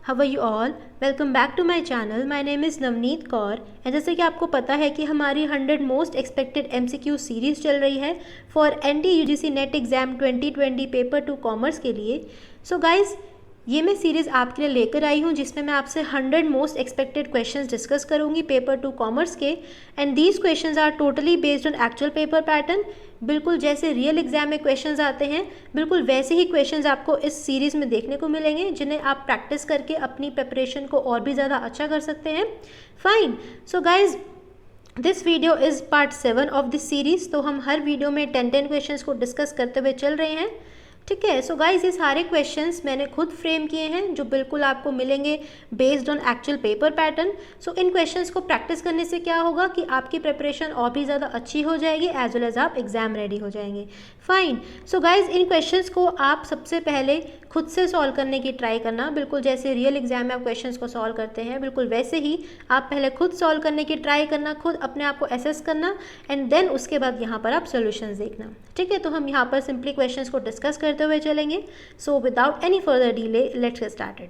How are you all, welcome back to my channel. My name is Navneet Kaur and जैसे कि आपको पता है कि हमारी 100 मोस्ट एक्सपेक्टेड MCQ सीरीज़ चल रही है for NT UGC net exam 2020 paper 2 commerce के लिए। सो गाइज़, ये मैं सीरीज़ आपके लिए लेकर आई हूँ जिसमें मैं आपसे 100 मोस्ट एक्सपेक्टेड क्वेश्चंस डिस्कस करूँगी पेपर 2 कॉमर्स के। And these questions are totally based on actual paper pattern. बिल्कुल जैसे रियल एग्जाम में क्वेश्चंस आते हैं, बिल्कुल वैसे ही क्वेश्चंस आपको इस सीरीज़ में देखने को मिलेंगे, जिन्हें आप प्रैक्टिस करके अपनी प्रिपरेशन को और भी ज़्यादा अच्छा कर सकते हैं। Fine, so guys, this video is part 7 of this series. तो हम हर वीडियो में 10 क्वेश्चंस को डिस्कस करते हुए चल रहे हैं, ठीक है। सो गाइज, ये सारे क्वेश्चंस मैंने खुद फ्रेम किए हैं जो बिल्कुल आपको मिलेंगे based on actual paper pattern. So in questions को प्रैक्टिस करने से क्या होगा कि आपकी प्रिपरेशन और भी ज़्यादा अच्छी हो जाएगी एज वेल एज आप एग्जाम रेडी हो जाएंगे। फाइन, सो गाइज, इन क्वेश्चंस को आप सबसे पहले खुद से सॉल्व करने की ट्राई करना। बिल्कुल जैसे रियल एग्जाम में आप क्वेश्चंस को सॉल्व करते हैं, बिल्कुल वैसे ही आप पहले खुद सॉल्व करने की ट्राई करना, खुद अपने आप को एसेस करना एंड देन उसके बाद यहाँ पर आप सोल्यूशंस देखना, ठीक है। तो हम यहाँ पर सिंपली क्वेश्चंस को डिस्कस करते हुए चलेंगे। So without any further delay let's get started.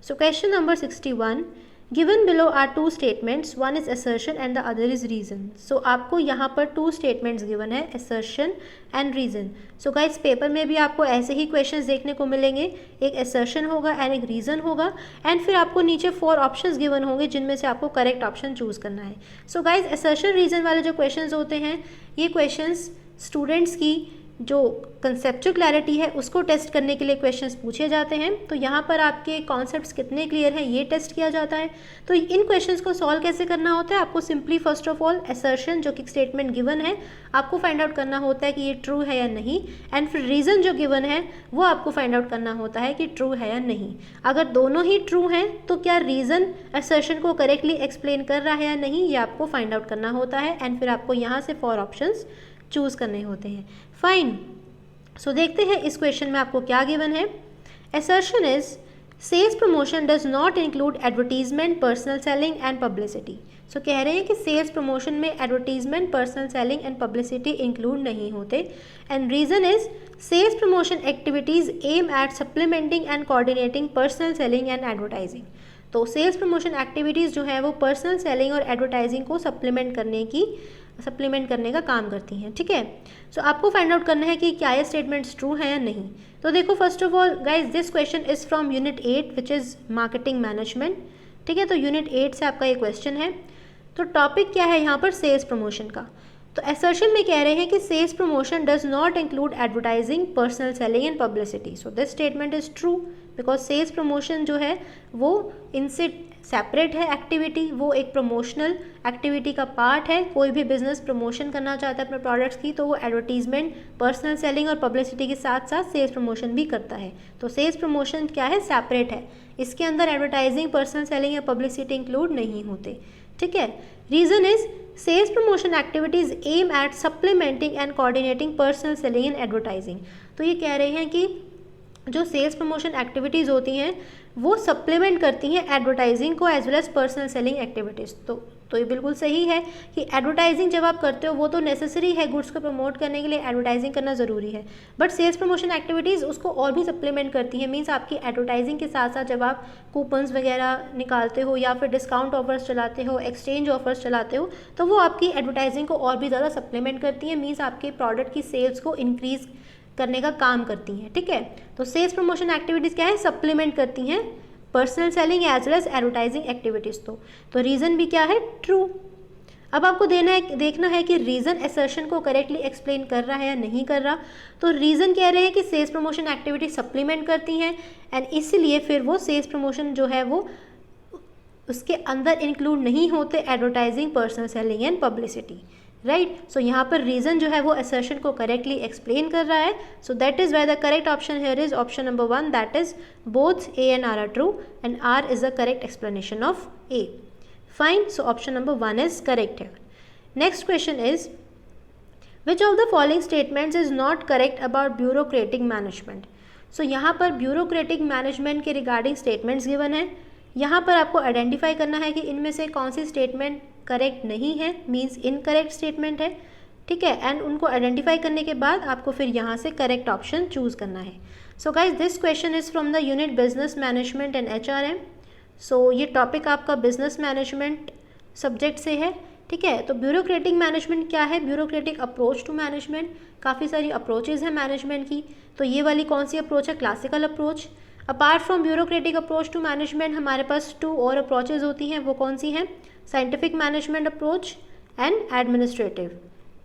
So question number 61, given below are two statements, one is assertion and the other is reason. So आपको यहाँ पर टू स्टेटमेंट्स गिवन है, assertion and reason. So guys, paper में भी आपको ऐसे ही questions देखने को मिलेंगे, एक असर्शन होगा एंड एक रीजन होगा एंड फिर आपको नीचे 4 ऑप्शंस गिवन होंगे जिनमें से आपको करेक्ट ऑप्शन चूज करना है। सो गाइस, असर्शन रीजन वाले जो क्वेश्चंस होते हैं, ये क्वेश्चंस स्टूडेंट्स की जो कंसेप्चुअल क्लैरिटी है उसको टेस्ट करने के लिए क्वेश्चंस पूछे जाते हैं। तो यहाँ पर आपके कॉन्सेप्ट्स कितने क्लियर हैं ये टेस्ट किया जाता है। तो इन क्वेश्चंस को सॉल्व कैसे करना होता है, आपको simply first of all assertion जो कि स्टेटमेंट गिवन है आपको फाइंड आउट करना होता है कि ये ट्रू है या नहीं, एंड फिर रीज़न जो गिवन है वो आपको फाइंड आउट करना होता है कि ट्रू है या नहीं। अगर दोनों ही ट्रू हैं तो क्या रीज़न असर्शन को करेक्टली एक्सप्लेन कर रहा है या नहीं, ये आपको फाइंड आउट करना होता है एंड फिर आपको यहाँ से 4 ऑप्शंस चूज़ करने होते हैं। फाइन, सो देखते हैं इस क्वेश्चन में आपको क्या गिवन है। Assertion is sales promotion does not include advertisement, personal selling and publicity. So कह रहे हैं कि सेल्स प्रमोशन में advertisement, personal selling and publicity include नहीं होते। And reason is sales promotion activities aim at supplementing and coordinating personal selling and advertising. तो sales promotion activities जो है वो पर्सनल सेलिंग और एडवर्टाइजिंग को सप्लीमेंट करने का काम करती हैं, ठीक है। सो आपको फाइंड आउट करना है कि क्या ये स्टेटमेंट्स ट्रू है या नहीं। तो देखो, first of all guys, this question is from unit 8 which is marketing management, ठीक है। तो यूनिट 8 से आपका ये क्वेश्चन है। तो टॉपिक क्या है यहाँ पर, सेल्स प्रमोशन का। तो असर्शन में कह रहे हैं कि sales promotion does not include advertising, personal selling and publicity. So this statement is true because sales promotion जो है वो इनसे सेपरेट है एक्टिविटी, वो एक प्रमोशनल एक्टिविटी का पार्ट है। कोई भी बिजनेस प्रमोशन करना चाहता है अपने प्रोडक्ट्स की तो वो एडवर्टीजमेंट, पर्सनल सेलिंग और पब्लिसिटी के साथ साथ सेल्स प्रमोशन भी करता है। तो सेल्स प्रमोशन क्या है, सेपरेट है, इसके अंदर एडवर्टाइजिंग, पर्सनल सेलिंग या पब्लिसिटी इंक्लूड नहीं होते, ठीक है। Reason is sales promotion activities aim at supplementing and coordinating personal selling and advertising. तो ये कह रहे हैं कि जो सेल्स प्रमोशन एक्टिविटीज़ होती हैं वो सप्लीमेंट करती हैं एडवर्टाइजिंग को as well as personal selling activities. तो ये बिल्कुल सही है कि एडवर्टाइजिंग जब आप करते हो वो तो नेसेसरी है, गुड्स को प्रमोट करने के लिए एडवर्टाइजिंग करना ज़रूरी है, बट सेल्स प्रमोशन एक्टिविटीज़ उसको और भी सप्लीमेंट करती हैं। मीन्स आपकी एडवर्टाइजिंग के साथ साथ जब आप कूपन्स वगैरह निकालते हो या फिर डिस्काउंट ऑफर्स चलाते हो, एक्सचेंज ऑफर्स चलाते हो, तो वो आपकी एडवर्टाइजिंग को और भी ज़्यादा सप्लीमेंट करती हैं। मीन्स आपके प्रोडक्ट की सेल्स को इंक्रीज़ करने का काम करती हैं, ठीक है। तो सेल्स प्रमोशन एक्टिविटीज़ क्या है, सप्लीमेंट करती हैं personal selling as well as advertising activities. तो रीज़न भी क्या है, ट्रू। अब आपको देखना है कि रीज़न असर्शन को करेक्टली एक्सप्लेन कर रहा है या नहीं कर रहा। तो रीज़न कह रहे हैं कि सेल्स प्रमोशन एक्टिविटी सप्लीमेंट करती हैं एंड इसलिए फिर वो सेल्स प्रमोशन जो है वो उसके अंदर इंक्लूड नहीं होते advertising, personal selling and publicity, right. So यहाँ पर रीज़न जो है वो असर्शन को करेक्टली एक्सप्लेन कर रहा है। So that is why the correct option here is option number 1, that is both A and R are true and R is the correct explanation of A. Fine, so option number 1 is correct here. Next question is, which of the following statements is not correct about bureaucratic management? So यहाँ पर bureaucratic management के regarding statements given है। यहाँ पर आपको identify करना है कि इनमें से कौन सी स्टेटमेंट करेक्ट नहीं है, मीन्स इनकरेक्ट स्टेटमेंट है, ठीक है। एंड उनको आइडेंटिफाई करने के बाद आपको फिर यहाँ से करेक्ट ऑप्शन चूज़ करना है। सो guys this question is from the unit business management and HRM। सो ये टॉपिक आपका बिजनेस मैनेजमेंट सब्जेक्ट से है, ठीक है। तो ब्यूरोक्रेटिक मैनेजमेंट क्या है? Bureaucratic approach to management. काफ़ी सारी अप्रोचेज़ हैं मैनेजमेंट की, तो ये वाली कौन सी अप्रोच है? Classical approach. Apart from bureaucratic approach to management हमारे पास 2 और अप्रोचेज़ होती हैं, वो कौन सी हैं? Scientific management approach and administrative,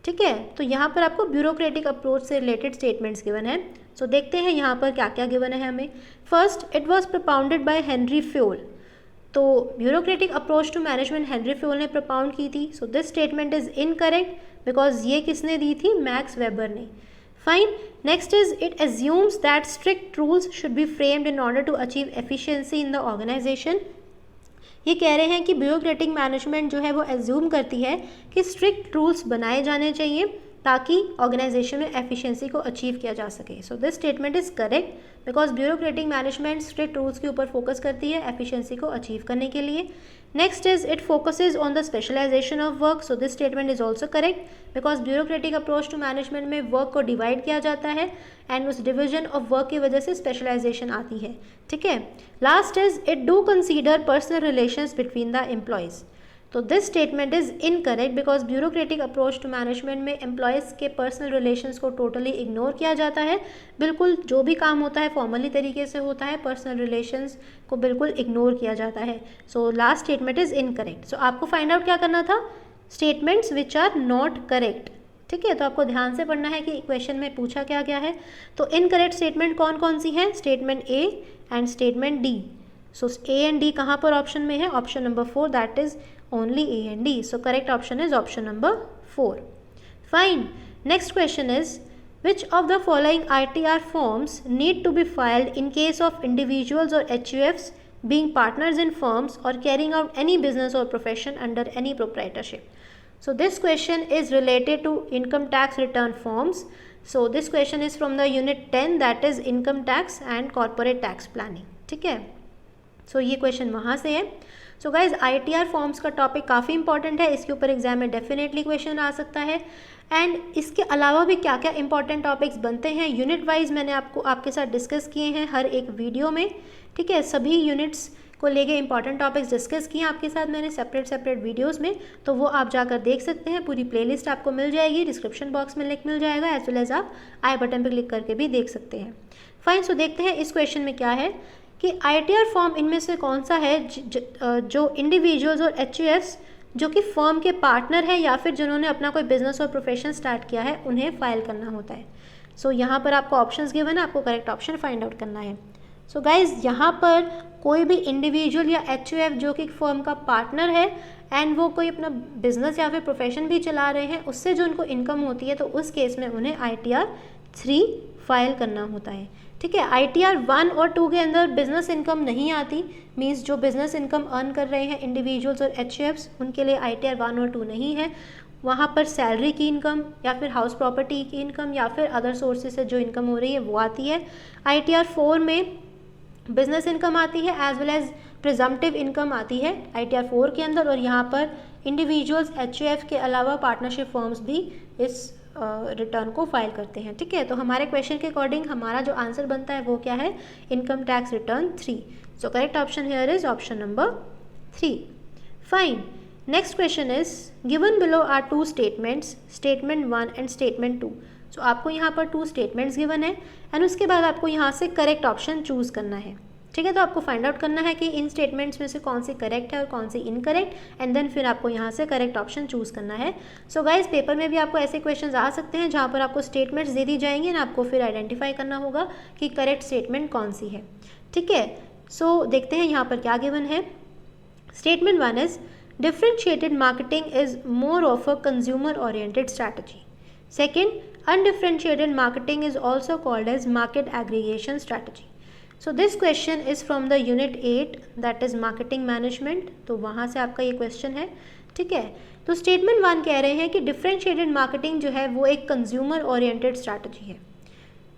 ठीक है। तो यहाँ पर आपको ब्यूरोक्रेटिक अप्रोच से रिलेटेड स्टेटमेंट्स गिवन है। सो देखते हैं यहाँ पर क्या क्या गिवन है हमें। First, it was propounded by Henri Fayol. तो bureaucratic approach to management Henri Fayol ने propound की थी। So this statement is incorrect because ये किसने दी थी? मैक्स वेबर ने। Fine. Next is it assumes that strict rules should be framed in order to achieve efficiency in the organisation. ये कह रहे हैं कि ब्यूरोक्रेटिक मैनेजमेंट जो है वो एज्यूम करती है कि स्ट्रिक्ट रूल्स बनाए जाने चाहिए ताकि ऑर्गेनाइजेशन में एफिशिएंसी को अचीव किया जा सके। सो this statement is correct because bureaucratic management strict rules के ऊपर फोकस करती है एफिशिएंसी को अचीव करने के लिए। Next is it focuses on the specialisation of work. So this statement is also correct because bureaucratic approach to management में work को डिवाइड किया जाता है एंड उस डिवीजन ऑफ वर्क की वजह से स्पेशलाइजेशन आती है, ठीक है। Last is it do consider personal relations between the employees. तो this statement is incorrect because bureaucratic approach to management में एम्प्लॉयज़ के पर्सनल रिलेशंस को टोटली इग्नोर किया जाता है। बिल्कुल जो भी काम होता है फॉर्मली तरीके से होता है, पर्सनल रिलेशंस को बिल्कुल इग्नोर किया जाता है। So last statement is incorrect. So आपको फाइंड आउट क्या करना था? Statements which are not correct, ठीक है। तो आपको ध्यान से पढ़ना है कि क्वेश्चन में पूछा क्या गया है। तो इनकरेक्ट स्टेटमेंट कौन कौन सी है? Statement A and statement D. So A and D कहाँ पर ऑप्शन में है? Option number 4, that is only A and D. So correct option is option number 4. Fine. Next question is, which of the following ITR forms need to be filed in case of individuals or HUFs being partners in firms or carrying out any business or profession under any proprietorship? So this question is related to income tax return forms. So this question is from the unit 10, that is income tax and corporate tax planning, ठीक है। सो ये question वहाँ से है। So guys ITR forms का topic काफ़ी important है, इसके ऊपर एग्जाम में डेफिनेटली क्वेश्चन आ सकता है। एंड इसके अलावा भी क्या क्या इंपॉर्टेंट टॉपिक्स बनते हैं यूनिट वाइज मैंने आपके साथ डिस्कस किए हैं हर एक वीडियो में, ठीक है। सभी यूनिट्स को लेके इंपॉर्टेंट टॉपिक्स डिस्कस किए हैं आपके साथ मैंने सेपरेट वीडियोस में, तो वो आप जाकर देख सकते हैं। पूरी प्लेलिस्ट आपको मिल जाएगी, डिस्क्रिप्शन बॉक्स में लिंक मिल जाएगा, एज वेल एज आप आई बटन पर क्लिक करके भी देख सकते हैं। फाइन। सो देखते हैं इस क्वेश्चन में क्या है कि ITR फॉर्म इनमें से कौन सा है जो इंडिविजुअल्स और HUFs जो कि फर्म के पार्टनर है या फिर जिन्होंने अपना कोई बिजनेस और प्रोफेशन स्टार्ट किया है उन्हें फाइल करना होता है। सो यहाँ पर आपको ऑप्शंस गिवन है, आपको करेक्ट ऑप्शन फाइंड आउट करना है। सो गाइज यहाँ पर कोई भी इंडिविजुअल या HUF जो कि फर्म का पार्टनर है एंड वो कोई अपना बिजनेस या फिर प्रोफेशन भी चला रहे हैं, उससे जो उनको इनकम होती है तो उस केस में उन्हें ITR 3 फाइल करना होता है, ठीक है। ITR 1 और 2 के अंदर बिजनेस इनकम नहीं आती, मींस जो बिजनेस इनकम अर्न कर रहे हैं इंडिविजुअल्स और HUFs उनके लिए ITR 1 और 2 नहीं है। वहाँ पर सैलरी की इनकम या फिर हाउस प्रॉपर्टी की इनकम या फिर अदर सोर्सेज से जो इनकम हो रही है वो आती है। ITR 4 में बिजनेस इनकम आती है as well as presumptive income आती है ITR 4 के अंदर, और यहाँ पर इंडिविजुअल्स HUF के अलावा पार्टनरशिप फर्म्स भी इस रिटर्न को फाइल करते हैं, ठीक है। तो हमारे क्वेश्चन के अकॉर्डिंग हमारा जो आंसर बनता है वो क्या है? Income tax return 3। So correct option here is option number 3। Fine. Next question is given below are 2 statements, statement 1 and statement 2। So आपको यहाँ पर 2 स्टेटमेंट्स गिवन है एंड उसके बाद आपको यहाँ से करेक्ट ऑप्शन चूज़ करना है, ठीक है। तो आपको फाइंड आउट करना है कि इन स्टेटमेंट्स में से कौन सी करेक्ट है और कौन सी इनकरेक्ट, एंड देन फिर आपको यहाँ से करेक्ट ऑप्शन चूज़ करना है। सो गाइज पेपर में भी आपको ऐसे क्वेश्चंस आ सकते हैं जहाँ पर आपको स्टेटमेंट्स दे दी जाएंगे ना, आपको फिर आइडेंटिफाई करना होगा कि करेक्ट स्टेटमेंट कौन सी है, ठीक है। सो देखते हैं यहाँ पर क्या गिवन है। Statement 1 is differentiated marketing is more of a consumer oriented strategy. Second, undifferentiated marketing is also called as market aggregation strategy. So this question is from the unit 8, that is marketing management. तो वहाँ से आपका ये question है, ठीक है। तो statement 1 कह रहे हैं कि डिफरेंशिएटेड मार्केटिंग जो है वो एक कंज्यूमर ओरिएंटेड स्ट्रैटेजी है।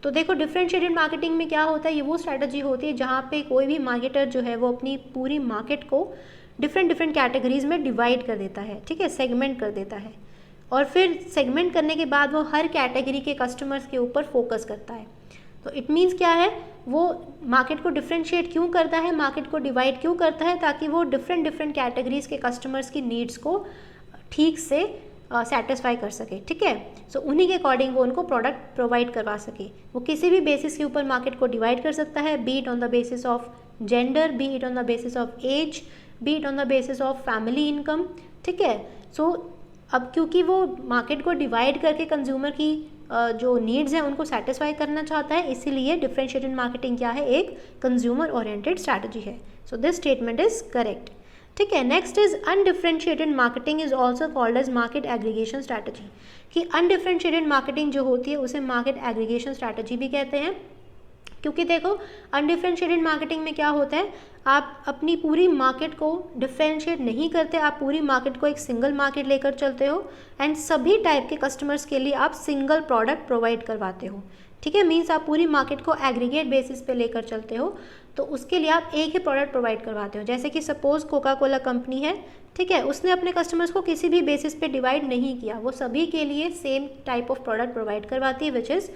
तो देखो डिफरेंशिएटेड मार्केटिंग में क्या होता है, ये वो स्ट्रैटेजी होती है जहाँ पे कोई भी मार्केटर जो है वो अपनी पूरी मार्केट को डिफरेंट कैटेगरीज में डिवाइड कर देता है, ठीक है, सेगमेंट कर देता है, और फिर सेगमेंट करने के बाद वो हर कैटेगरी के कस्टमर्स के ऊपर फोकस करता है। तो इट मीन्स क्या है, वो मार्केट को डिफ्रेंशिएट क्यों करता है, मार्केट को डिवाइड क्यों करता है, ताकि वो डिफरेंट कैटेगरीज के कस्टमर्स की नीड्स को ठीक से सेटिस्फाई कर सके, ठीक है। सो उन्हीं के अकॉर्डिंग वो उनको प्रोडक्ट प्रोवाइड करवा सके। वो किसी भी बेसिस के ऊपर मार्केट को डिवाइड कर सकता है, be it on the basis of gender, be it on the basis of age, be it on the basis of family income, ठीक है। सो अब क्योंकि वो मार्केट को डिवाइड करके कंज्यूमर की जो नीड्स हैं उनको सेटिस्फाई करना चाहता है, इसीलिए डिफरेंशिएटेड मार्केटिंग क्या है, एक कंज्यूमर ओरिएंटेड स्ट्रैटेजी है। So this statement is correct, ठीक है। Next is undifferentiated marketing is also called as market aggregation strategy, कि अनडिफरेंशिएटेड मार्केटिंग जो होती है उसे मार्केट एग्रीगेशन स्ट्रैटेजी भी कहते हैं। क्योंकि देखो अनडिफरेंशिएटेड मार्केटिंग में क्या होता है, आप अपनी पूरी मार्केट को डिफरेंशिएट नहीं करते, आप पूरी मार्केट को एक सिंगल मार्केट लेकर चलते हो एंड सभी टाइप के कस्टमर्स के लिए आप सिंगल प्रोडक्ट प्रोवाइड करवाते हो, ठीक है। मीन्स आप पूरी मार्केट को एग्रीगेट बेसिस पे लेकर चलते हो, तो उसके लिए आप एक ही प्रोडक्ट प्रोवाइड करवाते हो। जैसे कि सपोज कोका कोला कंपनी है, ठीक है, उसने अपने कस्टमर्स को किसी भी बेसिस पे डिवाइड नहीं किया, वो सभी के लिए same type of product provide करवाती है, विच इज़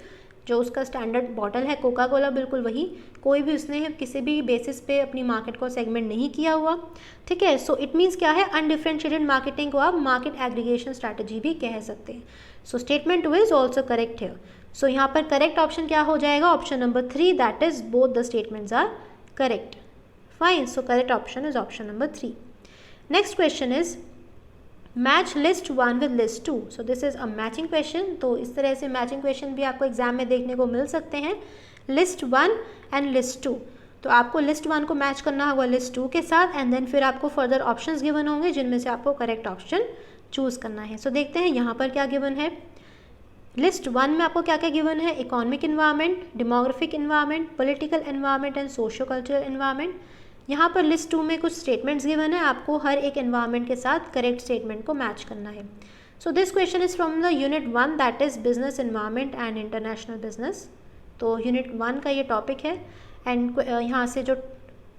जो उसका स्टैंडर्ड बॉटल है कोका कोला, बिल्कुल वही, कोई भी उसने किसी भी बेसिस पे अपनी मार्केट को सेगमेंट नहीं किया हुआ, ठीक है। सो इट मीन्स क्या है, अनडिफरेंशिएटेड मार्केटिंग को आप मार्केट एग्रीगेशन स्ट्रैटेजी भी कह सकते हैं। So statement 2 is also correct है। सो यहाँ पर करेक्ट ऑप्शन क्या हो जाएगा, option number 3, that is both the statements are correct. Fine, so correct option is option number 3। Next question is match list 1 with list 2। So this is a matching question. तो इस तरह से matching question भी आपको exam में देखने को मिल सकते हैं, लिस्ट 1 एंड लिस्ट 2। तो आपको लिस्ट 1 को मैच करना होगा लिस्ट 2 के साथ एंड देन फिर आपको फर्दर ऑप्शंस गिवन होंगे जिनमें से आपको करेक्ट ऑप्शन चूज करना है। सो देखते हैं यहाँ पर क्या गिवन है। लिस्ट 1 में आपको क्या क्या गिवन है, economic environment, demographic environment, political environment and socio cultural environment. यहाँ पर लिस्ट 2 में कुछ स्टेटमेंट्स गिवन है, आपको हर एक इन्वायरमेंट के साथ करेक्ट स्टेटमेंट को मैच करना है। So this question is from the unit 1 that is business environment and international business. तो यूनिट 1 का ये टॉपिक है एंड यहाँ से जो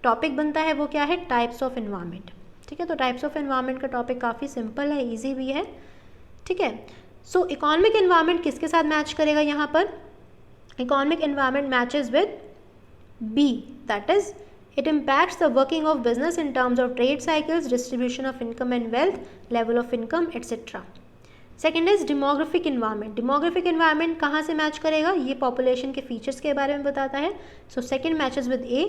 टॉपिक बनता है वो क्या है, टाइप्स ऑफ इन्वायरमेंट, ठीक है। तो टाइप्स ऑफ इन्वायरमेंट का टॉपिक काफ़ी सिंपल है, ईजी भी है, ठीक है। सो इकोनॉमिक इन्वायरमेंट किसके साथ मैच करेगा, यहाँ पर economic environment matches with B, that is it impacts the working of business in terms of trade cycles, distribution of income and wealth, level of income, etc. Second is demographic environment. Demographic environment कहाँ से match करेगा, ये population के features के बारे में बताता है। So second matches with A,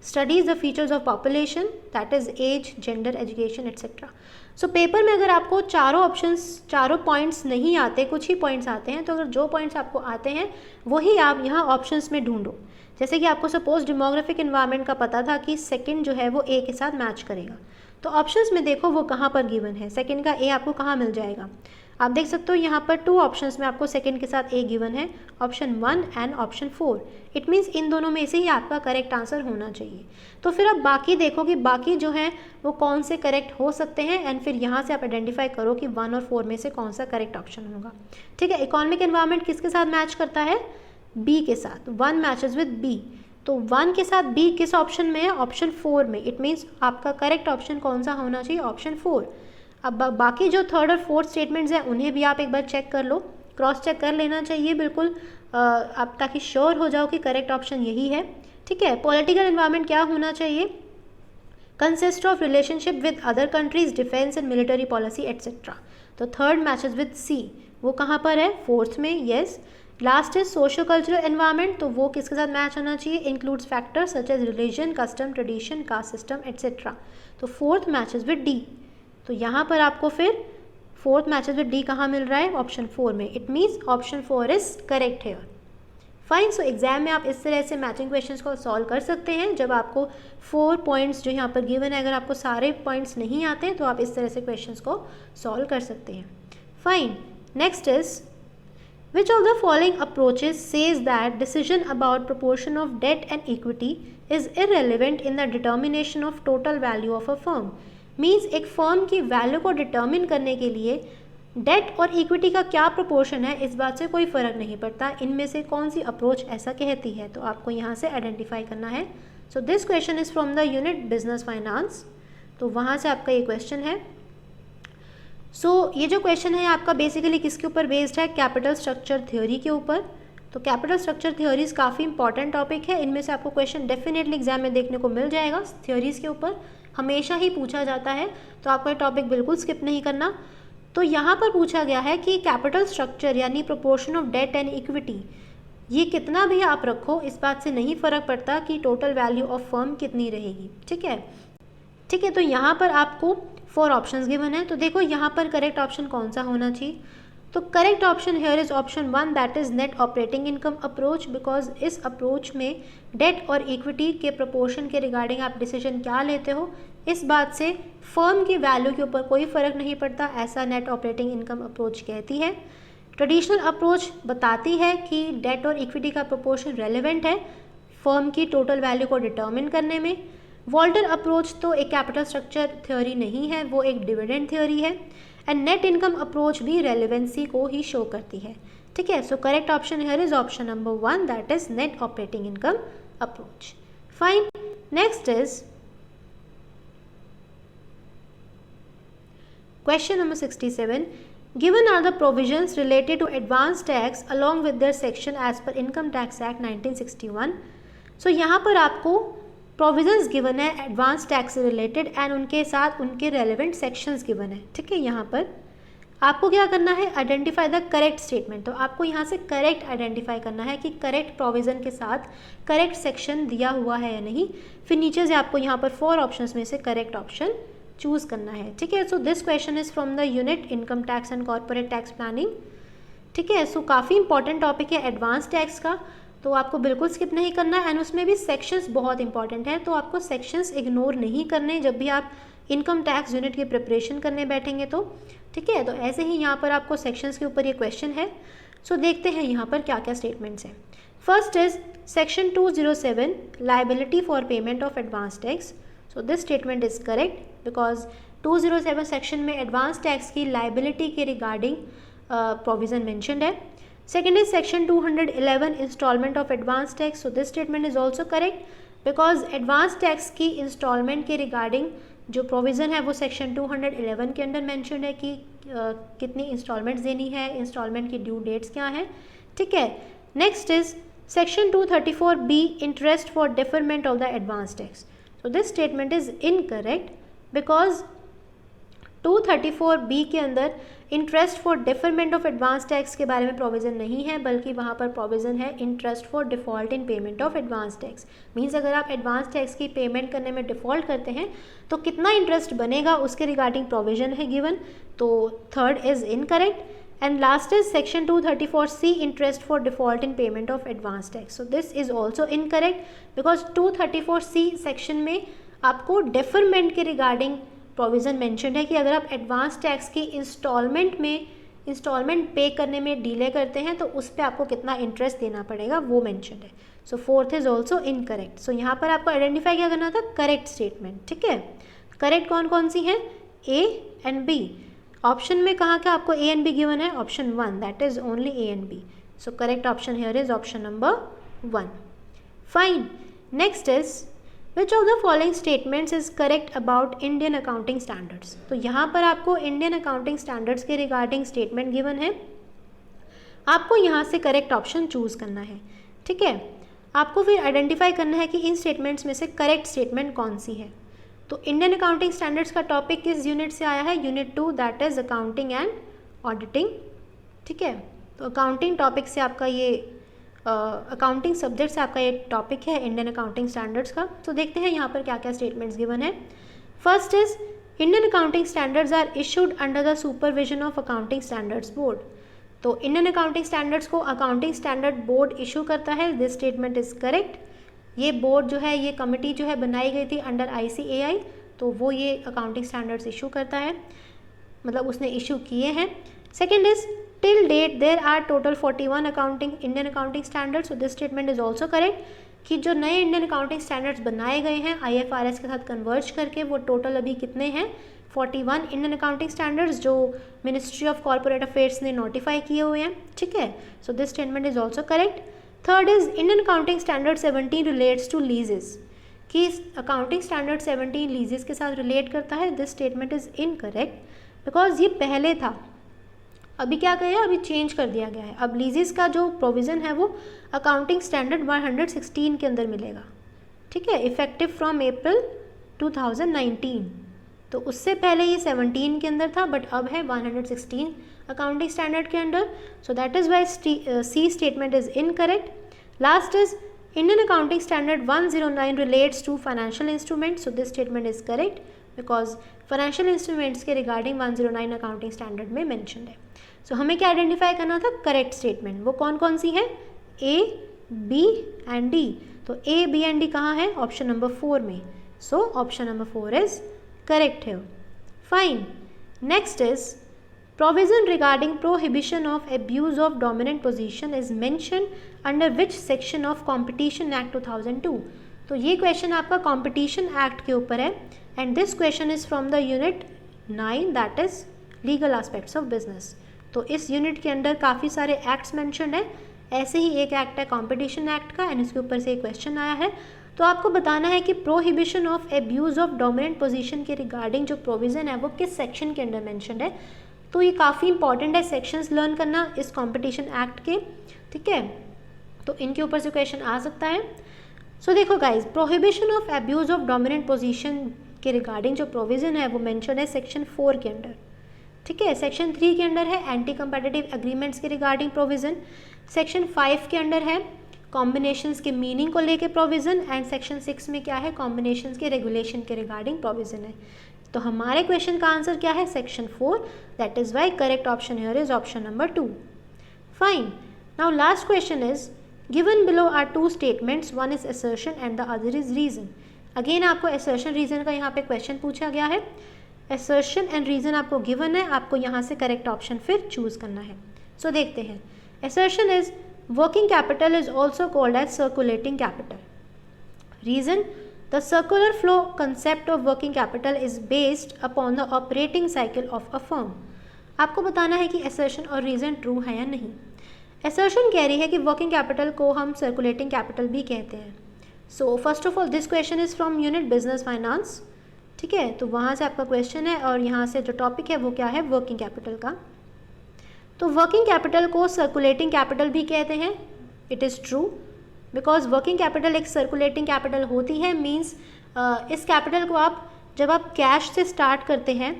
studies the features of population, that is age, gender, education etcetera. So paper में अगर आपको चारों पॉइंट्स नहीं आते, कुछ ही पॉइंट्स आते हैं, तो अगर जो पॉइंट्स आपको आते हैं वही आप यहाँ ऑप्शंस में ढूंढो। जैसे कि आपको सपोज डेमोग्राफिक इन्वायरमेंट का पता था कि सेकंड जो है वो ए के साथ मैच करेगा, तो ऑप्शंस में देखो वो कहाँ पर गिवन है, सेकंड का ए आपको कहाँ मिल जाएगा। आप देख सकते हो यहाँ पर 2 ऑप्शंस में आपको सेकंड के साथ ए गिवन है, option 1 and option 4। It means in दोनों में से ही आपका करेक्ट आंसर होना चाहिए। तो फिर अब बाकी देखो कि बाकी जो है वो कौन से करेक्ट हो सकते हैं एंड फिर यहाँ से आप आइडेंटिफाई करो कि 1 और 4 में से कौन सा करेक्ट ऑप्शन होगा, ठीक है। इकोनॉमिक एनवायरनमेंट किसके साथ मैच करता है, बी के साथ, 1 मैचेस विद बी। तो 1 के साथ बी किस ऑप्शन में है, ऑप्शन 4 में। इट मीन्स आपका करेक्ट ऑप्शन कौन सा होना चाहिए, ऑप्शन 4। अब बाकी जो थर्ड और फोर्थ स्टेटमेंट्स हैं उन्हें भी आप एक बार चेक कर लो, क्रॉस चेक कर लेना चाहिए बिल्कुल, आप ताकि श्योर हो जाओ कि करेक्ट ऑप्शन यही है, ठीक है। पॉलिटिकल एनवायरनमेंट क्या होना चाहिए, consist of relationship with other countries, defence and military policy etcetera. तो थर्ड मैचेस विद सी, वो कहाँ पर है, 4th में, yes. Last is socio cultural environment, तो वो किसके साथ मैच होना चाहिए, includes factors such as religion, custom, tradition, caste system etcetera. तो 4th मैचेस विद डी। तो यहाँ पर आपको फिर 4th मैचेस विद डी कहाँ मिल रहा है, ऑप्शन 4 में। It means option 4 is correct है। फाइन, सो एग्जाम में आप इस तरह से मैचिंग क्वेश्चंस को सॉल्व कर सकते हैं। जब आपको 4 पॉइंट्स जो यहाँ पर गिवन है, अगर आपको सारे पॉइंट्स नहीं आते तो आप इस तरह से क्वेश्चंस को सॉल्व कर सकते हैं। Fine, next is which of the following approaches says that decision about proportion of debt and equity is irrelevant in the determination of total value of a firm। Means एक firm की value को determine करने के लिए date और equity का क्या proportion है, इस बात से कोई फ़र्क नहीं पड़ता। इनमें से कौन सी अप्रोच ऐसा कहती है, तो आपको यहाँ से आइडेंटिफाई करना है। So this question is from the unit business finance, तो वहाँ से आपका ये क्वेश्चन है। सो ये जो क्वेश्चन है आपका बेसिकली किसके ऊपर बेस्ड है, कैपिटल स्ट्रक्चर थ्योरी के ऊपर। तो कैपिटल स्ट्रक्चर थ्योरीज काफ़ी इंपॉर्टेंट टॉपिक है, इनमें से आपको क्वेश्चन डेफिनेटली एग्जाम में देखने को मिल जाएगा। थ्योरीज के ऊपर हमेशा ही पूछा जाता है, तो आपको ये टॉपिक बिल्कुल स्किप नहीं करना। तो यहाँ पर पूछा गया है कि कैपिटल स्ट्रक्चर यानी proportion of debt and equity, ये कितना भी आप रखो, इस बात से नहीं फ़र्क पड़ता कि टोटल वैल्यू ऑफ फर्म कितनी रहेगी। ठीक है, तो यहाँ पर आपको 4 ऑप्शंस गिवन है। तो देखो यहाँ पर करेक्ट ऑप्शन कौन सा होना चाहिए, तो correct option here is option 1, that is net operating income approach, because इस अप्रोच में डेट और इक्विटी के प्रोपोर्शन के रिगार्डिंग आप डिसीजन क्या लेते हो, इस बात से फर्म की वैल्यू के ऊपर कोई फ़र्क नहीं पड़ता, ऐसा नेट ऑपरेटिंग इनकम अप्रोच कहती है। ट्रेडिशनल अप्रोच बताती है कि डेट और इक्विटी का प्रोपोर्शन रेलेवेंट है फर्म की टोटल वैल्यू को डिटर्मिन करने में। वॉल्टर अप्रोच तो एक कैपिटल स्ट्रक्चर थ्योरी नहीं है, वो एक डिविडेंड थ्योरी है। एंड नेट इनकम अप्रोच भी रेलेवेंसी को ही शो करती है। ठीक है, सो correct option here is option number 1, that is net operating income approach. Fine, next is question number 67. Given are the provisions related to advance tax along with their section as per Income Tax Act 1961. So यहाँ पर आपको provisions given है advance tax से related and उनके साथ उनके relevant sections given है। ठीक है, यहाँ पर आपको क्या करना है, आइडेंटिफाई द करेक्ट स्टेटमेंट। तो आपको यहाँ से करेक्ट आइडेंटिफाई करना है कि करेक्ट प्रोविज़न के साथ करेक्ट सेक्शन दिया हुआ है या नहीं। फिर नीचे से आपको यहाँ पर 4 ऑप्शंस में से करेक्ट ऑप्शन चूज़ करना है। ठीक है, so this question is from the unit income tax and corporate tax planning. ठीक है, सो काफ़ी इंपॉर्टेंट टॉपिक है एडवांस टैक्स का, तो आपको बिल्कुल स्किप नहीं करना है। एंड उसमें भी सेक्शंस बहुत इंपॉर्टेंट है, तो आपको सेक्शंस इग्नोर नहीं करने जब भी आप इनकम टैक्स यूनिट की प्रिपरेशन करने बैठेंगे तो। ठीक है, तो ऐसे ही यहाँ पर आपको सेक्शंस के ऊपर ये क्वेश्चन है। सो देखते हैं यहाँ पर क्या क्या स्टेटमेंट्स हैं। First is section 207 liability for payment of advance tax. So this statement is correct because 207 section में एडवांस टैक्स की लाइबिलिटी के रिगार्डिंग प्रोविजन मेंशन्ड है। Second is section 211 installment of advance tax. So this statement is also correct because advance tax की installment के regarding जो provision है वो section 211 के अंदर mentioned है कि कितनी installments देनी है, installment की due dates क्या हैं। ठीक है, next is section 234B interest for deferment of the advance tax. So this statement is incorrect because 234B के अंदर interest for deferment of advance tax के बारे में प्रोविज़न नहीं है, बल्कि वहाँ पर प्रोविज़न है interest for default in payment of advance tax. Means अगर आप एडवांस टैक्स की पेमेंट करने में डिफ़ॉल्ट करते हैं तो कितना इंटरेस्ट बनेगा उसके रिगार्डिंग प्रोविज़न है गिवन। तो third is incorrect. And last is section 234C interest for default in payment of advance tax. So this is also incorrect because 234C section में आपको डिफरमेंट के रिगार्डिंग प्रोविज़न मेंशन है कि अगर आप advance tax की instalment पे करने में डिले करते हैं तो उस पर आपको कितना इंटरेस्ट देना पड़ेगा वो मेंशन है। सो फोर्थ इज ऑल्सो इनकरेक्ट। सो यहाँ पर आपको आइडेंटिफाई क्या करना था, करेक्ट स्टेटमेंट। ठीक है, करेक्ट कौन कौन सी हैं, ए एंड बी। ऑप्शन में कहाँ का आपको ए एंड बी गिवन है, option 1, that is only A and B. So correct option here is option number 1। Fine, next is Which of the following statements is correct about Indian accounting standards? तो यहाँ पर आपको Indian accounting standards के regarding statement given है, आपको यहाँ से correct option choose करना है। ठीक है, आपको फिर आइडेंटिफाई करना है कि इन स्टेटमेंट्स में से करेक्ट स्टेटमेंट कौन सी है। तो इंडियन अकाउंटिंग स्टैंडर्ड्स का टॉपिक किस यूनिट से आया है, unit 2, that is accounting and auditing. ठीक है, तो अकाउंटिंग टॉपिक से आपका ये अकाउंटिंग सब्जेक्ट से आपका ये टॉपिक है इंडियन अकाउंटिंग स्टैंडर्ड्स का। तो देखते हैं यहाँ पर क्या क्या स्टेटमेंट्स गिवन है। First is Indian accounting standards are issued under the supervision of accounting standards board. तो इंडियन अकाउंटिंग स्टैंडर्ड्स को अकाउंटिंग स्टैंडर्ड बोर्ड इशू करता है, दिस स्टेटमेंट इज करेक्ट। ये बोर्ड जो है, ये कमेटी जो है बनाई गई थी अंडर ICAI, तो वो ये अकाउंटिंग स्टैंडर्ड्स इशू करता है, मतलब उसने इशू किए हैं। Second is till date there are total 41 Indian accounting standards, so this statement is also correct कि जो नए इंडियन अकाउंटिंग स्टैंडर्ड्स बनाए गए हैं IFRS के साथ कन्वर्ज करके वो टोटल अभी कितने हैं, 41 इंडियन अकाउंटिंग स्टैंडर्ड्स जो मिनिस्ट्री ऑफ कॉर्पोरेट अफेयर्स ने नोटिफाई किए हुए हैं। ठीक है, so this statement is also correct. Third is Indian accounting standard 17 relates to leases, कि अकाउंटिंग स्टैंडर्ड 17 लीजेस के साथ रिलेट करता है, this statement is incorrect because ये पहले था। अभी क्या किया है, अभी चेंज कर दिया गया है। अब लीजेस का जो प्रोविज़न है वो अकाउंटिंग स्टैंडर्ड 116 के अंदर मिलेगा, ठीक है, इफेक्टिव फ्रॉम अप्रैल 2019। तो उससे पहले ये 17 के अंदर था, बट अब है 116 अकाउंटिंग स्टैंडर्ड के अंडर। So that is why C statement is incorrect. Last is Indian Accounting Standard 109 relates to financial instruments, so this statement is correct because financial instruments के regarding 109 accounting standard में mentioned है। So हमें क्या identify करना था, correct statement, वो कौन कौन सी है, A, B and D। तो A, B and D कहाँ है, option number 4 में। So option number 4 is correct here। Fine। Next is provision regarding prohibition of abuse of dominant position is mentioned under which section of Competition Act 2002। तो ये question आपका competition act के ऊपर है and this question is from the unit 9 that is legal aspects of business. तो इस unit के अंदर काफ़ी सारे एक्ट्स मेंशन्ड है, ऐसे ही एक एक्ट है कॉम्पिटिशन एक्ट का एंड इसके ऊपर से एक क्वेश्चन आया है। तो आपको बताना है कि prohibition of abuse of dominant position के रिगार्डिंग जो प्रोविज़न है वो किस सेक्शन के अंदर मेंशन्ड है। तो ये काफ़ी इंपॉर्टेंट है सेक्शंस लर्न करना इस कॉम्पिटिशन एक्ट के, ठीक है, तो इनके ऊपर से क्वेश्चन आ सकता है। सो देखो guys, prohibition of abuse of dominant position के रिगार्डिंग जो प्रोविज़न है वो मेंशन है सेक्शन 4 के अंडर, ठीक है। सेक्शन 3 के अंडर है एंटी कंपेटिटिव एग्रीमेंट्स के रिगार्डिंग प्रोविज़न, सेक्शन 5 के अंडर है कॉम्बिनेशंस के मीनिंग को लेके प्रोविज़न एंड सेक्शन 6 में क्या है, कॉम्बिनेशंस के रेगुलेशन के रिगार्डिंग प्रोविज़न है। तो हमारे क्वेश्चन का आंसर क्या है, section 4, that is why correct option here is option number 2। Fine. Now last question is given below are 2 statements, one is assertion and the other is reason. Again आपको assertion reason का यहाँ पे question पूछा गया है, assertion and reason आपको given है, आपको यहाँ से करेक्ट ऑप्शन फिर चूज करना है। सो देखते हैं। Assertion is working capital is also called as circulating capital. Reason, the circular flow concept of working capital is based upon the operating cycle of a firm। आपको बताना है कि assertion और reason true है या नहीं। assertion कह रही है कि working capital को हम circulating capital भी कहते हैं। so first of all this question is from unit business finance, ठीक है, तो वहाँ से आपका क्वेश्चन है और यहाँ से जो टॉपिक है वो क्या है, वर्किंग कैपिटल का। तो वर्किंग कैपिटल को सर्कुलेटिंग कैपिटल भी कहते हैं, it is true, because working capital एक सर्कुलेटिंग कैपिटल होती है। मींस इस कैपिटल को आप जब आप कैश से स्टार्ट करते हैं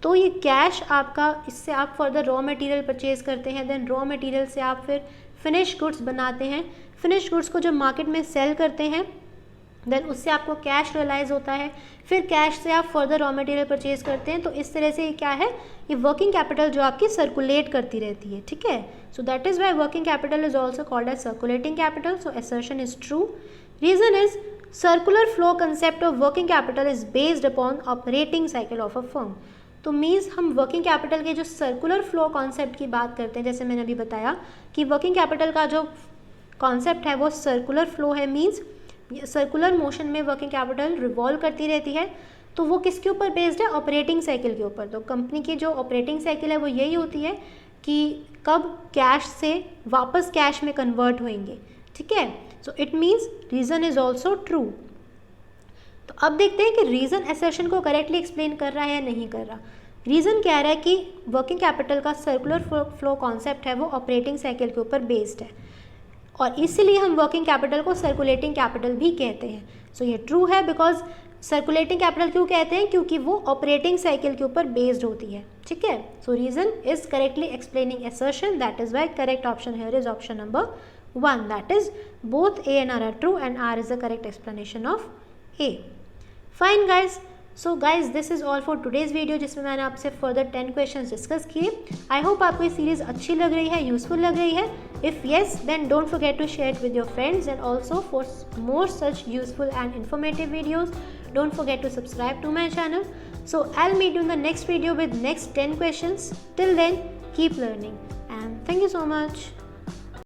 तो ये कैश आपका, इससे आप फर्दर रॉ मटेरियल परचेज करते हैं, देन रॉ मटेरियल से आप फिर फिनिश गुड्स बनाते हैं, फिनिश गुड्स को जब मार्केट में सेल करते हैं देन उससे आपको कैश रियलाइज होता है, फिर कैश से आप फर्दर रॉ मटेरियल परचेज करते हैं। तो इस तरह से ये क्या है, ये वर्किंग कैपिटल जो आपकी सर्कुलेट करती रहती है, ठीक है। So that is why working capital is also called as circulating capital. So assertion is true. Reason is circular flow concept of working capital is based upon operating cycle of a firm. तो means हम working capital के जो circular flow concept की बात करते हैं, जैसे मैंने अभी बताया कि वर्किंग कैपिटल का जो कॉन्सेप्ट है वो सर्कुलर फ्लो है, मीन्स सर्कुलर मोशन में वर्किंग कैपिटल रिवॉल्व करती रहती है। तो वो किसके ऊपर बेस्ड है, ऑपरेटिंग साइकिल के ऊपर। तो कंपनी की जो ऑपरेटिंग साइकिल है वो यही होती है कि कब कैश से वापस कैश में कन्वर्ट होंगे, ठीक है। So it means reason is also true. तो अब देखते हैं कि रीज़न असर्शन को करेक्टली एक्सप्लेन कर रहा है या नहीं कर रहा। रीज़न कह रहा है कि वर्किंग कैपिटल का सर्कुलर फ्लो कॉन्सेप्ट है वो ऑपरेटिंग साइकिल के ऊपर बेस्ड है और इसीलिए हम वर्किंग कैपिटल को सर्कुलेटिंग कैपिटल भी कहते हैं। सो ये ट्रू है, बिकॉज सर्कुलेटिंग कैपिटल क्यों कहते हैं, क्योंकि वो ऑपरेटिंग साइकिल के ऊपर बेस्ड होती है, ठीक है। So reason is correctly explaining assertion, that is why correct option here is option number 1, that is both A and R true and R is the correct explanation of A. Fine guys, so guys this is all for today's video, जिसमें मैंने आपसे further 10 questions discuss किए। I hope आपको ये series अच्छी लग रही है, यूजफुल लग रही है। If yes, then don't forget to share it with your friends and also for more such useful and informative videos don't forget to subscribe to my channel. So I'll meet you in the next video with next 10 questions. Till then, keep learning and thank you so much.